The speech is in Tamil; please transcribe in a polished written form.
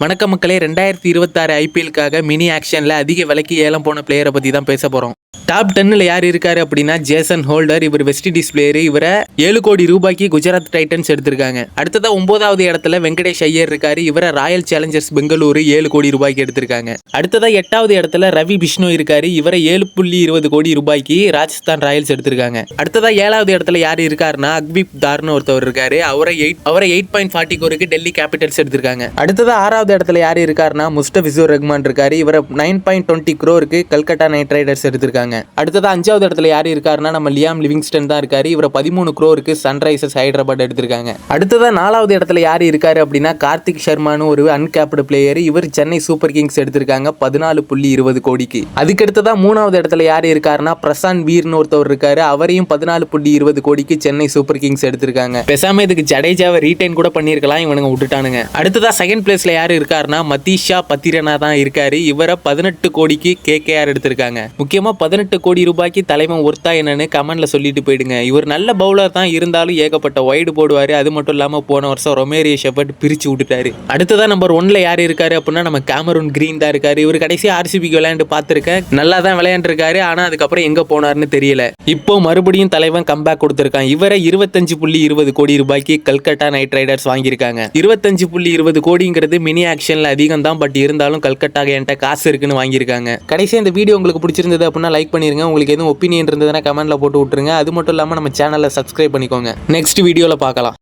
வணக்கம் மக்களே, 2026 ஐபிஎல்லுக்காக மினி ஆக்ஷனில் அதிக விலைக்கு ஏலம் போன பிளேயரை பற்றி தான் பேச போகிறோம். டாப் 10ல் யார் இருக்காரு அப்படின்னா ஜேசன் ஹோல்டர். இவர் வெஸ்ட் இண்டீஸ் பிளேயர். இவரை 7 கோடி ரூபாய்க்கு குஜராத் டைட்டன்ஸ் எடுத்திருக்காங்க. அடுத்ததா 9வது இடத்துல வெங்கடேஷ் ஐயர் இருக்காரு. இவரை ராயல் சேலஞ்சர்ஸ் பெங்களூரு 7 கோடி ரூபாய்க்கு எடுத்திருக்காங்க. அடுத்ததா 8வது இடத்துல ரவி பிஷ்ணு இருக்காரு. இவரை 7.20 கோடி ரூபாய்க்கு ராஜஸ்தான் ராயல்ஸ் எடுத்திருக்காங்க. அடுத்ததா 7வது இடத்துல யார் இருக்காருன்னா அக்விப் தார்னு ஒருத்தவர் இருக்காரு. அவரை 8.40 கோடிக்கு டெல்லி கேபிட்டல்ஸ் எடுத்திருக்காங்க. அடுத்ததா 6வது இடத்துல யார் இருக்காருன்னா முஸ்தபிசுர் ரஹ்மான் இருக்காரு. இவரை 9.20 crore கல்கட்டா நைட் ரைடர்ஸ் எடுத்திருக்காங்க. அடுத்ததா 5வது இடத்துல யார் இருக்காருன்னா நம்ம லியாம் லிவிங்ஸ்டன் தான் இருக்காரு. இவரை 13 crore சன்ரைசர்ஸ் ஹைதராபாத் எடுத்திருக்காங்க. அடுத்ததா 4வது இடத்துல யார் இருக்காரு அப்படின்னா கார்த்திக் சர்மானு ஒரு அன்கேப்டு பிளேயர். இவர் சென்னை சூப்பர் கிங்ஸ் எடுத்திருக்காங்க 14.20 கோடிக்கு. அதுக்கு அடுத்ததா 3வது இடத்துல யார் இருக்காருன்னா பிரசாந்த் வீர்னு ஒருத்தவர் இருக்காரு. அவரையும் 14.20 கோடிக்கு சென்னை சூப்பர் கிங்ஸ் எடுத்திருக்காங்க. பேசாம இதுக்கு ஜடேஜாவை ரீடைன் கூட பண்ணிருக்கலாம், இவனுங்க விட்டுட்டானுங்க. அடுத்ததா செகண்ட் பிளேஸ்ல யார் இருக்காருன்னா மதீஷா பத்திரனா தான் இருக்காரு. இவரை 18 கோடிக்கு கேகேஆர் எடுத்திருக்காங்க. முக்கியமா 18 கோடி ரூபாய்க்கு தலைவன் ஒர்த்தா என்னன்னு கமெண்ட்ல சொல்லிட்டு போயிடுங்க. இவர் நல்ல பவுலர் தான், இருந்தாலும் ஏகப்பட்ட வைடு போடுவாரு. அது மட்டும் இல்லாம போன வருஷம் ரொமேரியோ ஷெப்பர்ட் பிரிச்சு விட்டுட்டாரு. அடுத்ததா நம்பர் 1ல யார் இருக்காரு அப்படின்னா நம்ம கேமரூன் கிரீன் தான் இருக்காரு. இவர் கடைசி ஆர்சிபிக்கு விளையாண்டு பார்த்திருக்கேன், நல்லா தான் விளையாண்டுருக்காரு. ஆனா அதுக்கப்புறம் எங்க போனார்னு தெரியல. இப்போ மறுபடியும் தலைவன் கம்பேக் கொடுத்திருக்கான். இவரை 25.20 கோடி ரூபாய்க்கு கல்கட்டா நைட் ரைடர்ஸ் வாங்கியிருக்காங்க. 25.20 கோடிங்கிறது மினி ஆக்ஷன்ல அதிகம் தான், பட் இருந்தாலும் கல்கட்டா என்கிட்ட காசு இருக்குன்னு வாங்கியிருக்காங்க. கடைசி இந்த வீடியோ உங்களுக்கு பிடிச்சிருந்தது அப்படின்னா லைக் பண்ணிருங்க. உங்களுக்கு எதுவும் ஒப்பீனியன் இருந்ததுன்னா கமெண்ட்ல போட்டு விட்டுருங்க. அது மட்டும் இல்லாமல் நம்ம சேனலை சப்ஸ்கிரைப் பண்ணிக்கோங்க. நெக்ஸ்ட் வீடியோவில் பார்க்கலாம்.